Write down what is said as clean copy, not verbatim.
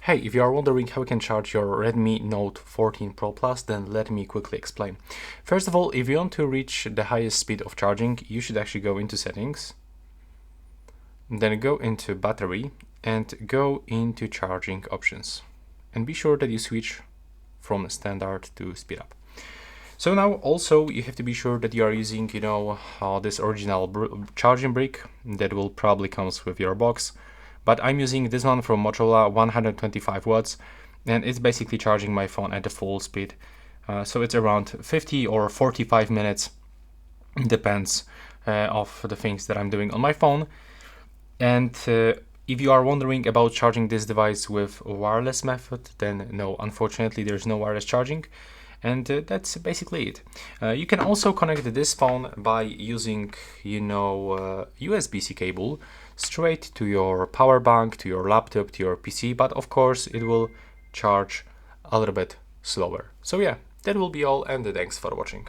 Hey, if you are wondering how you can charge your Redmi Note 14 Pro Plus, then let me quickly explain. First of all, if you want to reach the highest speed of charging, you should actually go into settings, then go into battery and go into charging options. And be sure that you switch from standard to speed up. So now also you have to be sure that you are using, this original charging brick that will probably comes with your box. But I'm using this one from Motorola, 125 watts, and it's basically charging my phone at the full speed. So it's around 50 or 45 minutes, depends of the things that I'm doing on my phone. And if you are wondering about charging this device with a wireless method, then no, unfortunately there's no wireless charging. And that's basically it. You can also connect this phone by using, USB-C cable straight to your power bank, to your laptop, to your PC, but of course it will charge a little bit slower. So yeah, that will be all, and thanks for watching.